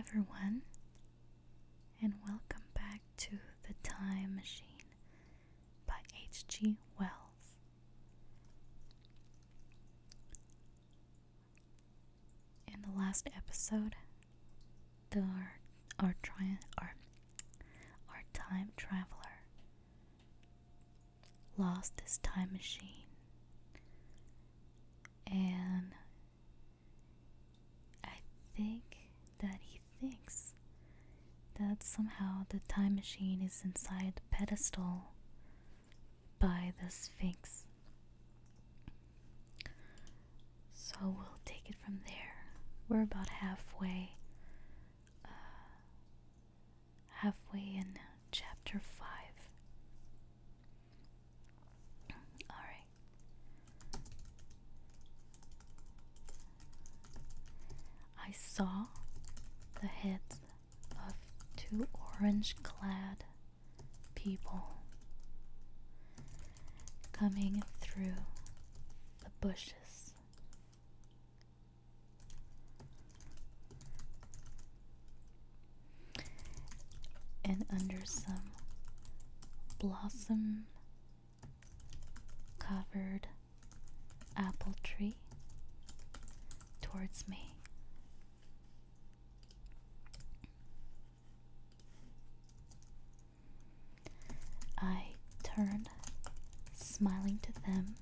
everyone, and welcome back to The Time Machine by H.G. Wells. In the last episode, our time traveler lost his time machine, and I think that he thinks that somehow the time machine is inside the pedestal by the Sphinx. So we'll take it from there. We're about halfway in chapter 5. Alright. I saw the heads of two orange-clad people coming through the bushes. And under some blossom-covered apple tree towards me. I turned, smiling to them,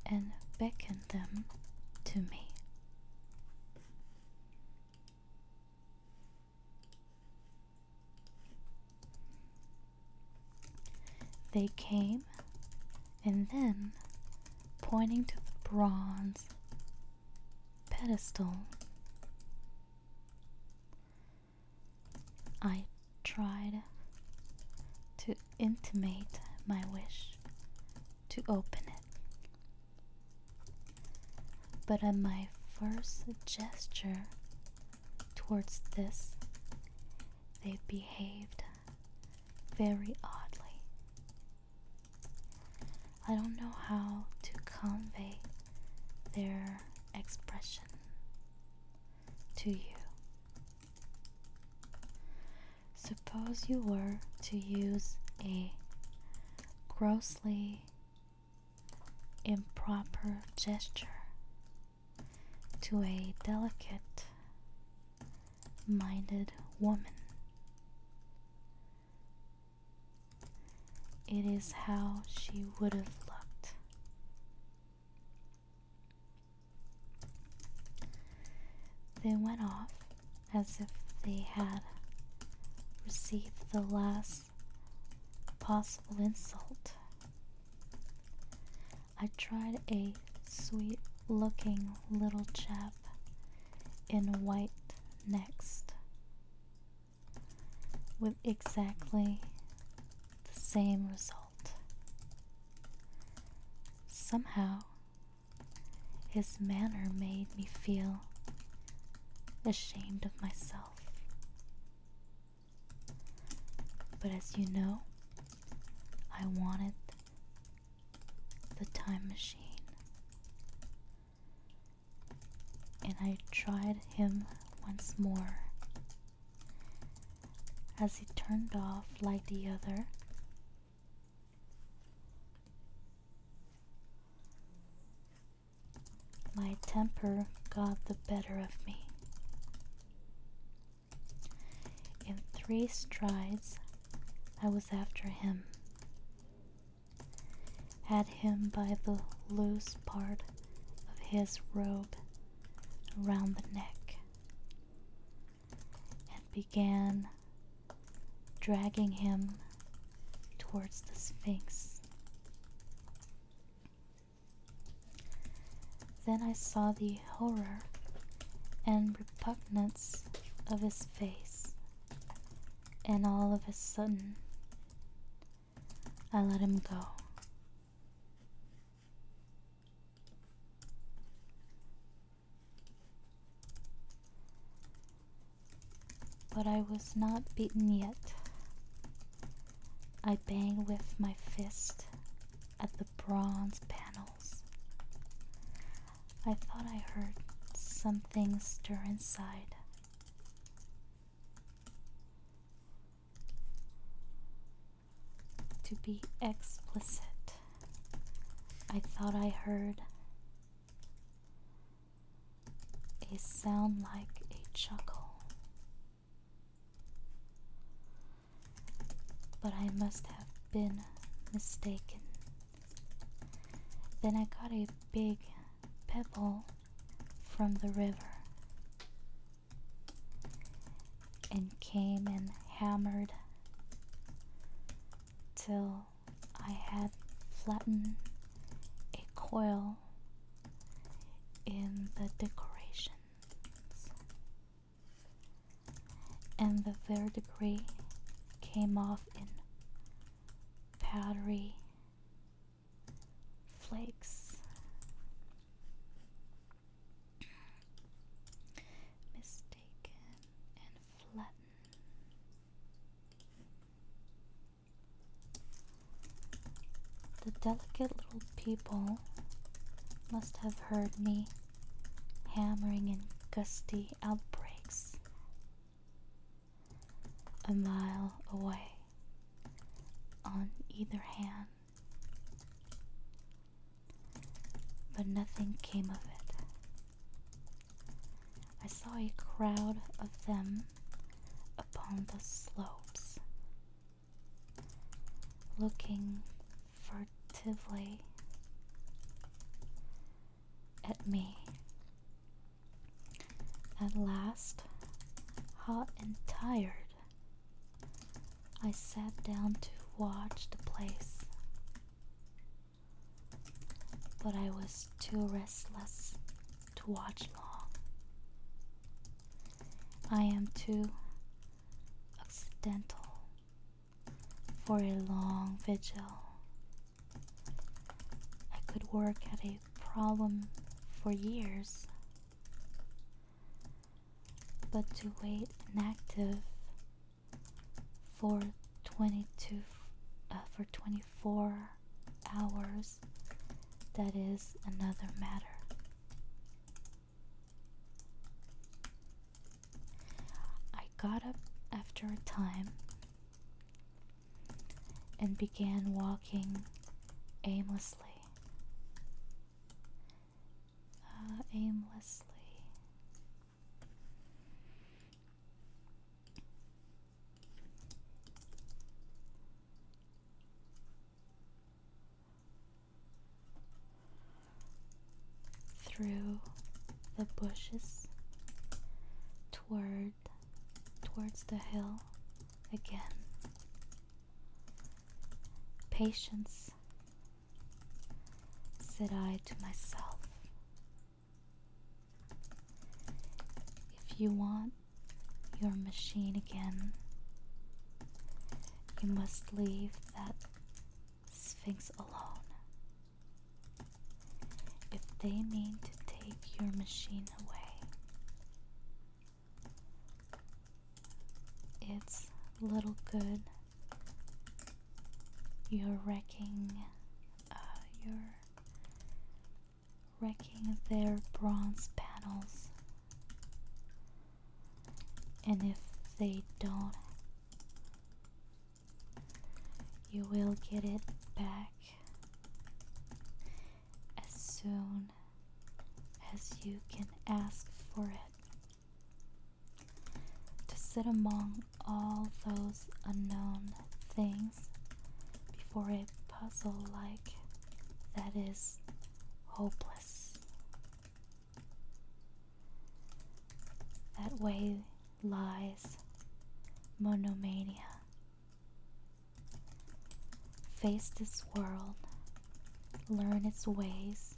and beckoned them to me. They came, and then, pointing to the bronze pedestal, I tried to intimate my wish to open it. But at my first gesture towards this, they behaved very oddly. I don't know how to convey their expression to you. Suppose you were to use a grossly improper gesture to a delicate-minded woman. It is how she would have looked. They went off as if they had received the last possible insult. I tried a sweet-looking little chap in white next, with exactly the same result. Somehow, his manner made me feel ashamed of myself. But as you know, I wanted the time machine, and I tried him once more. As he turned off like the other, my temper got the better of me. In 3 strides, I was after him, had him by the loose part of his robe around the neck, and began dragging him towards the Sphinx. Then I saw the horror and repugnance of his face, and all of a sudden, I let him go. But I was not beaten yet. I banged with my fist at the bronze panels. I thought I heard something stir inside. To be explicit, I thought I heard a sound like a chuckle, but I must have been mistaken. Then I got a big pebble from the river and came and hammered till I had flattened a coil in the decorations, and the verdigris came off in powdery flakes. Mistaken and flattened. The delicate little people must have heard me hammering in gusty outbreaks a mile away on either hand, but nothing came of it. I saw a crowd of them upon the slopes, looking furtively at me. At last, hot and tired, I sat down to watch the place, but I was too restless to watch long. I am too accidental for a long vigil. I could work at a problem for years, but to wait inactive for 24 hours, that is another matter. I got up after a time and began walking aimlessly. Through the bushes towards the hill again. Patience, said I to myself. If you want your machine again, you must leave that Sphinx alone. If they mean to take your machine away, it's little good. You're wrecking their bronze panels, and if they don't, you will get it back as soon as you can ask for it. To sit among all those unknown things before a puzzle like that is hopeless. That way lies monomania. Face this world, learn its ways,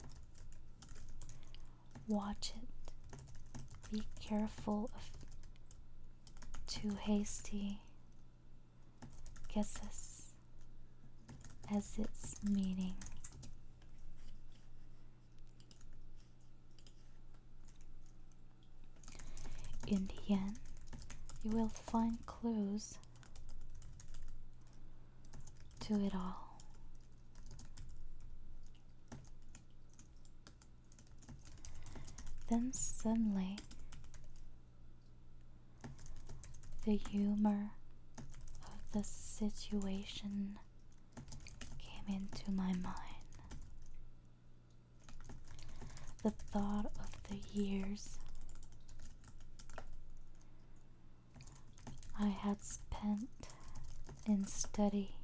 watch it, be careful of too hasty guesses as its meaning. In the end, you will find clues to it all. Then suddenly, the humor of the situation came into my mind. The thought of the years I had spent in study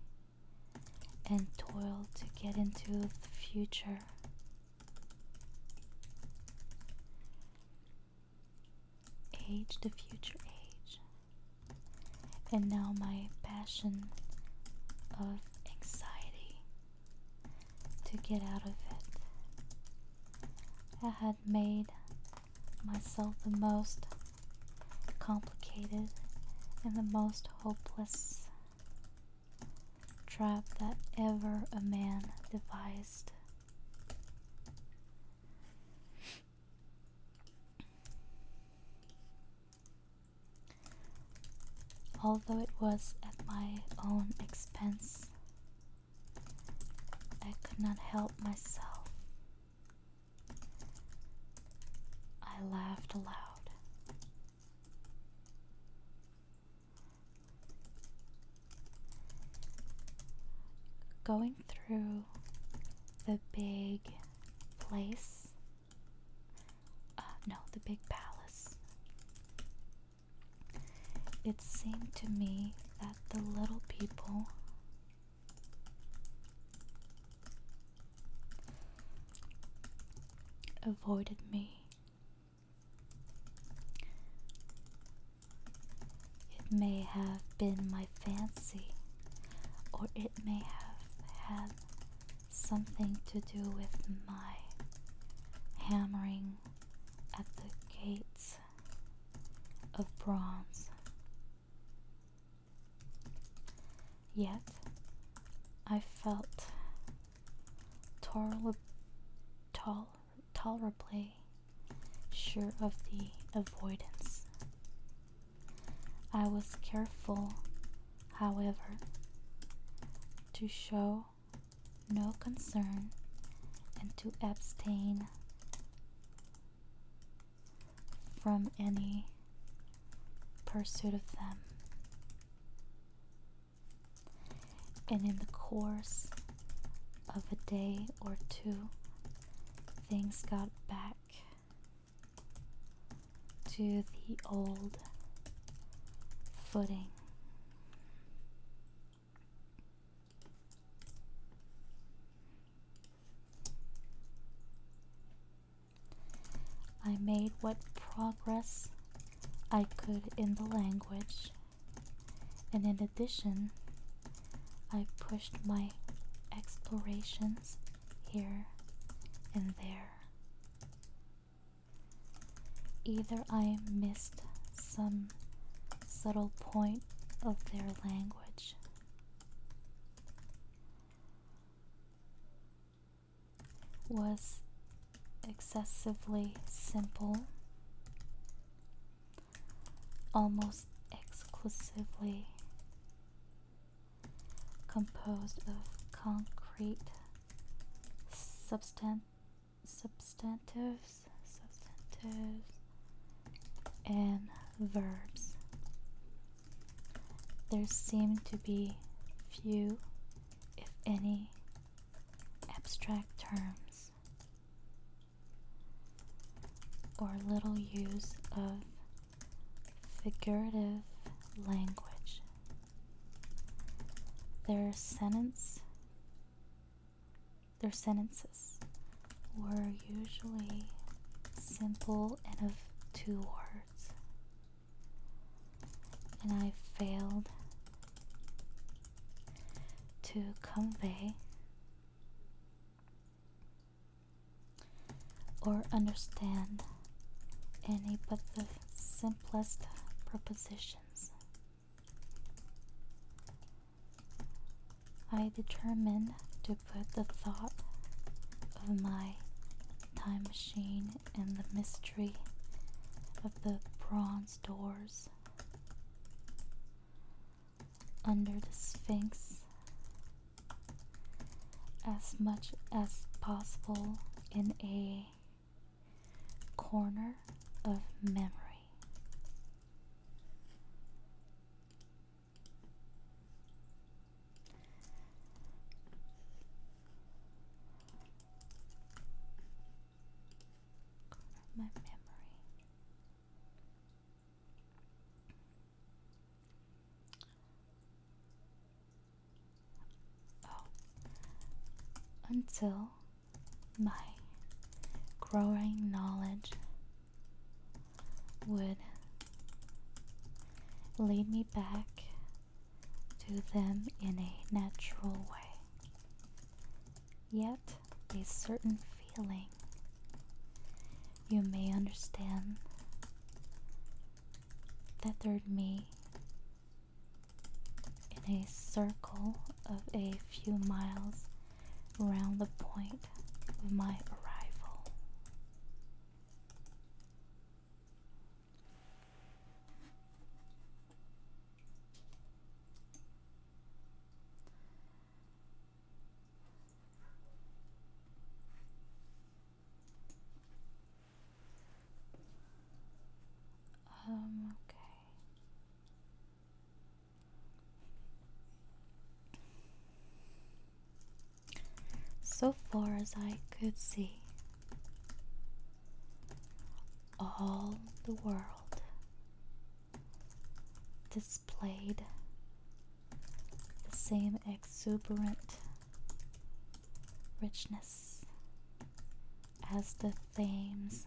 and toil to get into the future. Age, the future age. And now my passion of anxiety to get out of it. I had made myself the most complicated and the most hopeless trap that ever a man devised. Although it was at my own expense, I could not help myself. I laughed aloud. Going through the big place, the big palace, it seemed to me that the little people avoided me. It may have been my fancy, or it may have had something to do with my hammering at the gates of bronze. Yet I felt tolerably sure of the avoidance. I was careful, however, to show no concern and to abstain from any pursuit of them. And in the course of a day or two, things got back to the old footing. I made what progress I could in the language, and in addition, I pushed my explorations here and there. Either I missed some subtle point of their language, was excessively simple, almost exclusively composed of concrete substantives and verbs. There seemed to be few, if any, abstract terms, or little use of figurative language. Their sentences were usually simple and of 2 words, and I failed to convey or understand any but the simplest propositions. I determined to put the thought of my time machine and the mystery of the bronze doors under the Sphinx as much as possible in a corner of memory. my memory. Oh, until my growing knowledge would lead me back to them in a natural way. Yet, a certain feeling you may understand tethered me in a circle of a few miles around the point of my arrival. Okay. So far as I could see, all the world displayed the same exuberant richness as the Thames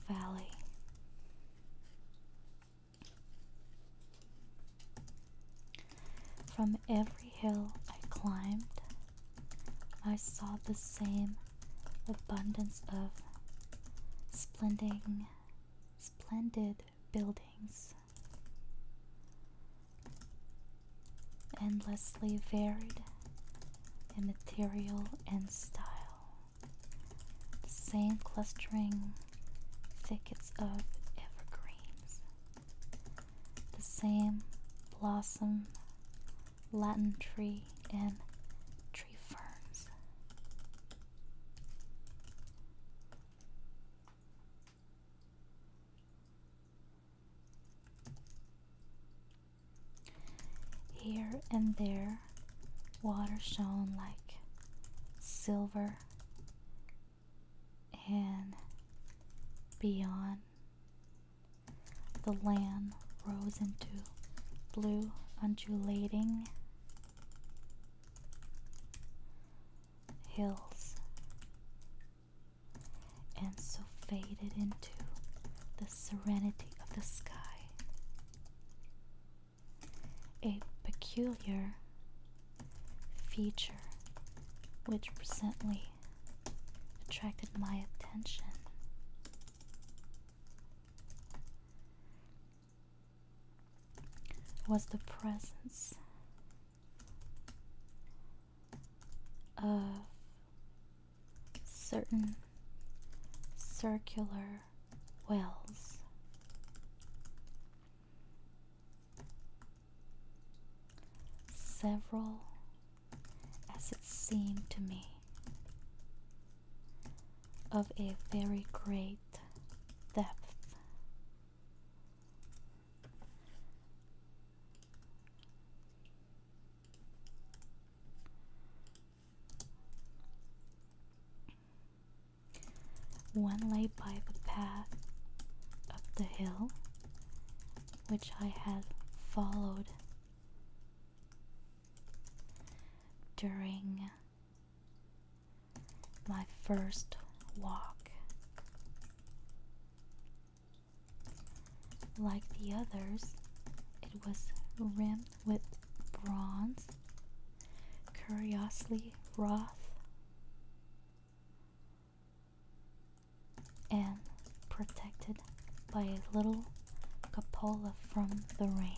Valley. From every hill I climbed, I saw the same abundance of splendid buildings, endlessly varied in material and style, the same clustering thickets of evergreens, the same blossom Latin tree and tree ferns. Here and there, water shone like silver, and beyond, the land rose into blue undulating hills, and so faded into the serenity of the sky. A peculiar feature which presently attracted my attention was the presence of certain circular wells, several, as it seemed to me, of a very great depth. One lay by the path up the hill, which I had followed during my first walk. Like the others, it was rimmed with bronze, curiously wrought, and protected by a little cupola from the rain.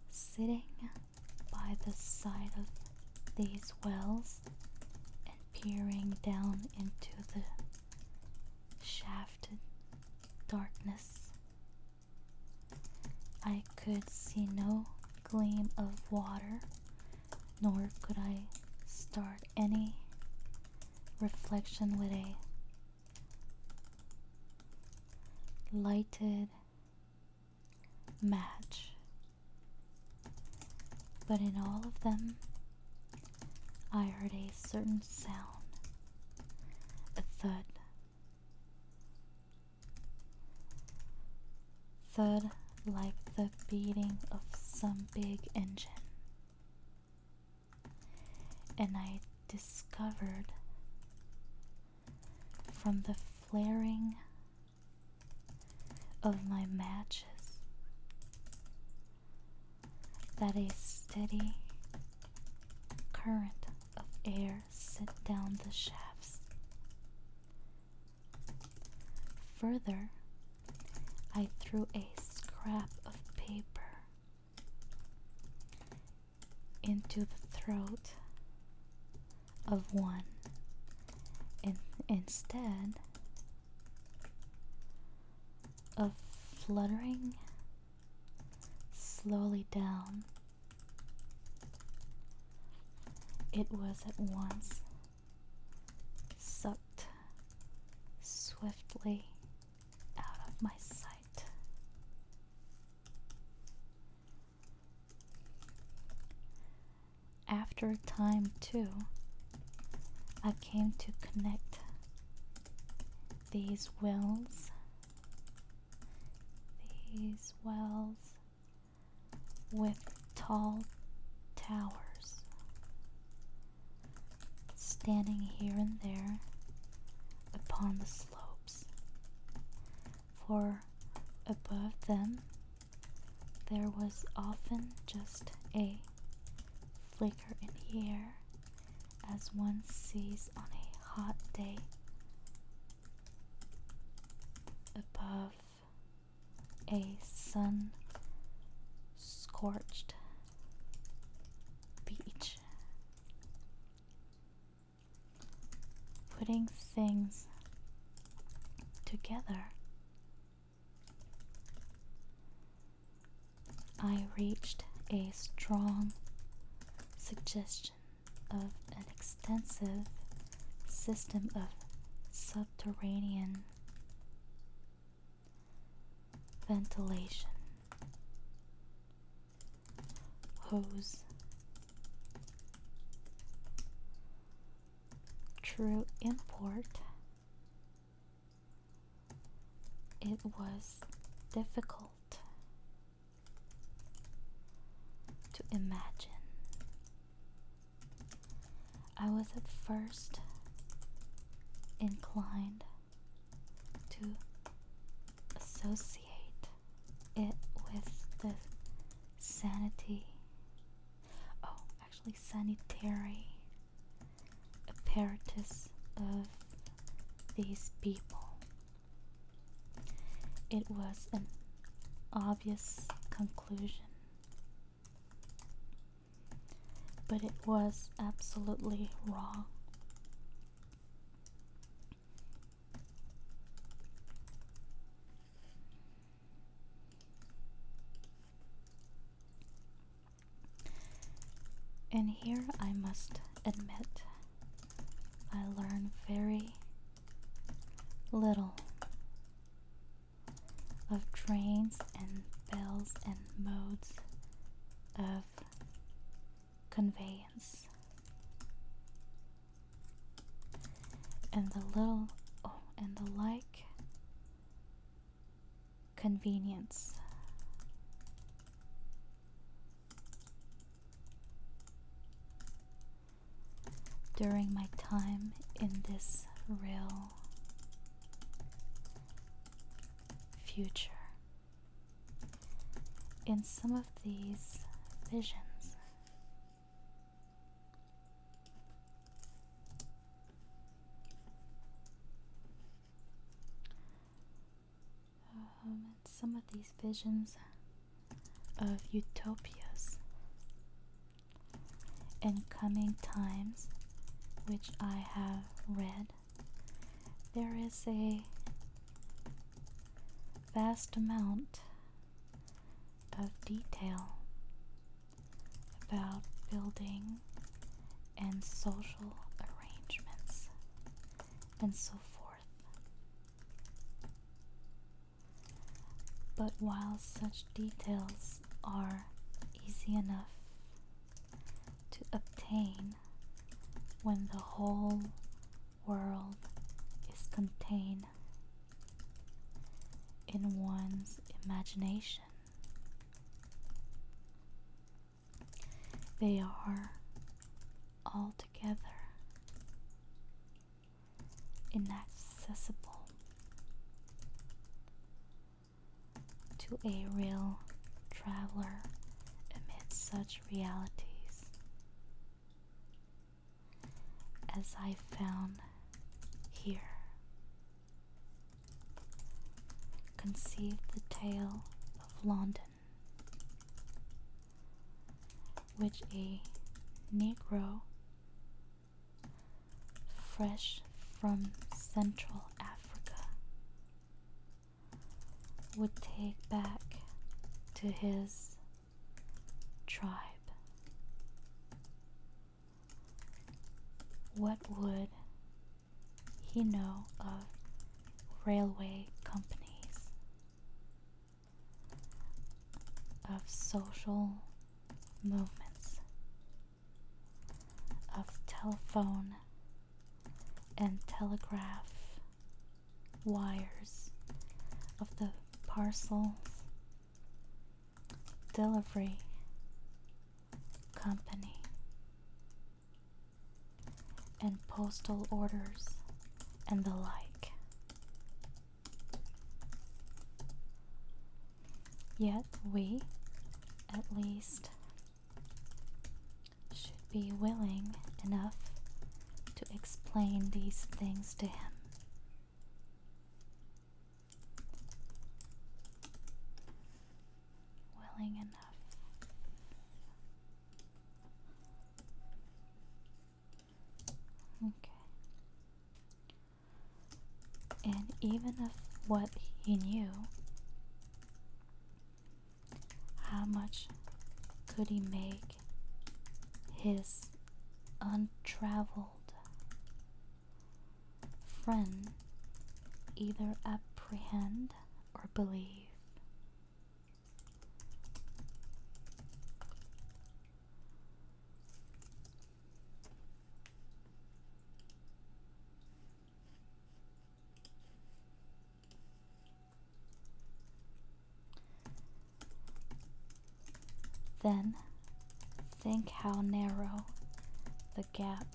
Sitting by the side of these wells and peering down into the shafted darkness, I could see no gleam of water nor could I start any reflection with a lighted match. But in all of them, I heard a certain sound, a thud. Thud like the beating of some big engine. And I discovered from the flaring of my matches that a steady current of air set down the shafts. Further, I threw a scrap of paper into the throat of one, and instead of fluttering slowly down, it was at once sucked swiftly out of my sight. After a time, too, I came to connect these wells with tall towers standing here and there upon the slopes, for above them there was often just a flicker in the air, as one sees on a hot day above a sun-scorched beach. Putting things together, I reached a strong suggestion of an extensive system of subterranean ventilation, whose true import it was difficult to imagine. I was at first inclined to associate it with the sanitary apparatus of these people. It was an obvious conclusion, but it was absolutely wrong. And here I must admit I learned very little of drains and bells and modes of conveyance, and the like convenience. During my time in this real future, in some of these visions, of utopias and coming times which I have read, there is a vast amount of detail about building and social arrangements, and so forth. But while such details are easy enough to obtain when the whole world is contained in one's imagination, they are altogether inaccessible to a real traveler amid such realities as I found here. Conceive the tale of London, which a Negro fresh from Central Africa would take back to his tribe. What would he know of railway companies, of social movements, of telephone and telegraph wires, of the parcels delivery company, and postal orders, and the like? Yet we, at least, should be willing enough to explain these things to him. Willing enough. Okay. And even if what he knew, how much could he make his untraveled friend either apprehend or believe? Then think how narrow the gap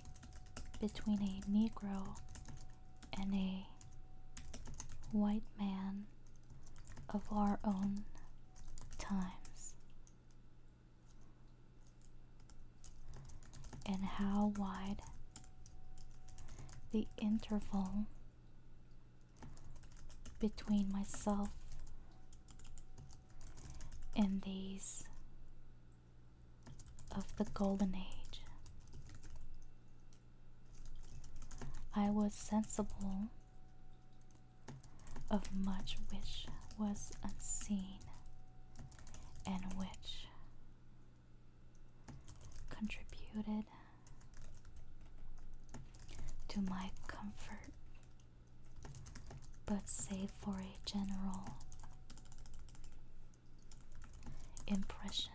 between a Negro and a white man of our own times, and how wide the interval between myself and these of the golden age. I was sensible of much which was unseen, and which contributed to my comfort, but save for a general impression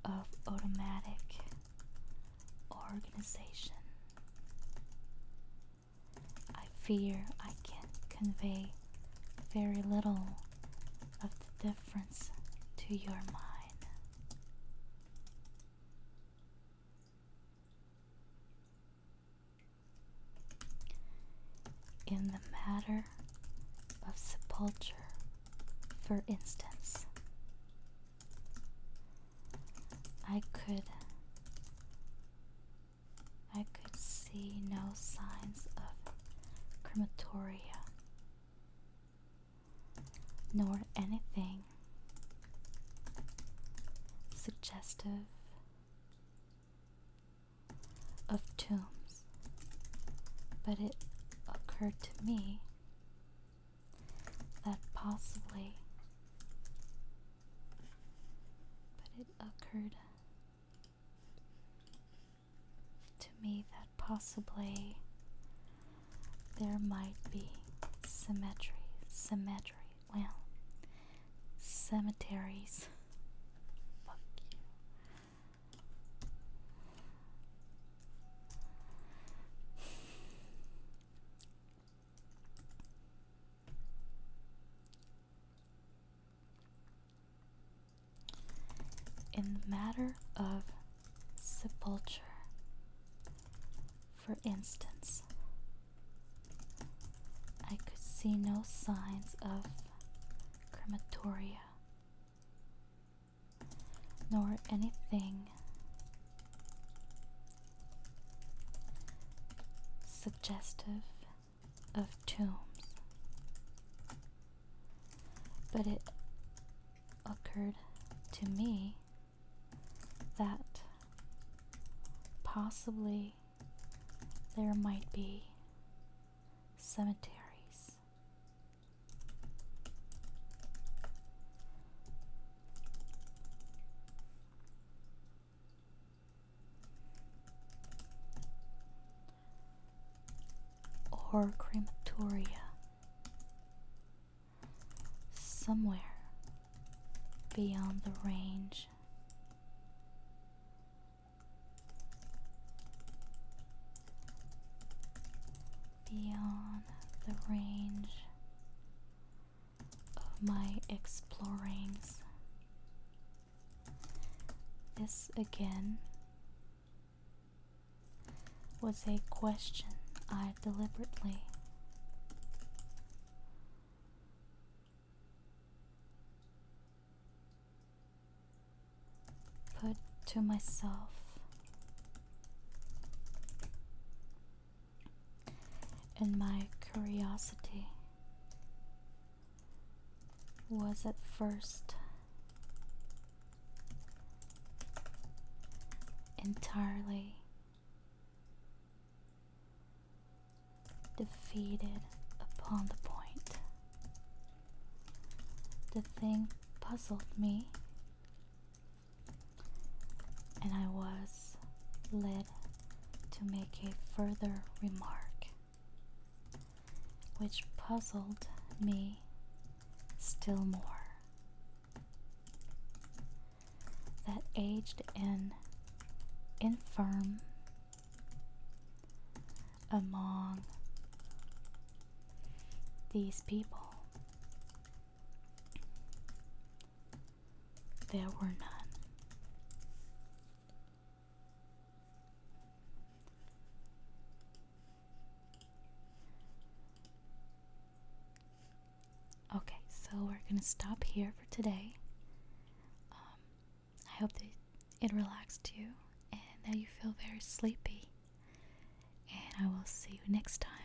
of automatic organization, I fear I can convey very little of the difference to your mind. In the matter of sepulture, for instance, I could see no signs of crematoria, nor anything suggestive of tombs, but it occurred to me that possibly, possibly there might be well, cemeteries. Fuck you. In the matter of sepulture, for instance, I could see no signs of crematoria, nor anything suggestive of tombs, but it occurred to me that possibly there might be cemeteries. Or crematoria somewhere beyond the range. Beyond the range of my explorings. This again was a question I deliberately put to myself. And my curiosity was at first entirely defeated upon the point. The thing puzzled me, and I was led to make a further remark, which puzzled me still more. That aged and infirm among these people, there were none. Okay, so we're gonna stop here for today. I hope that it relaxed you and that you feel very sleepy. And I will see you next time.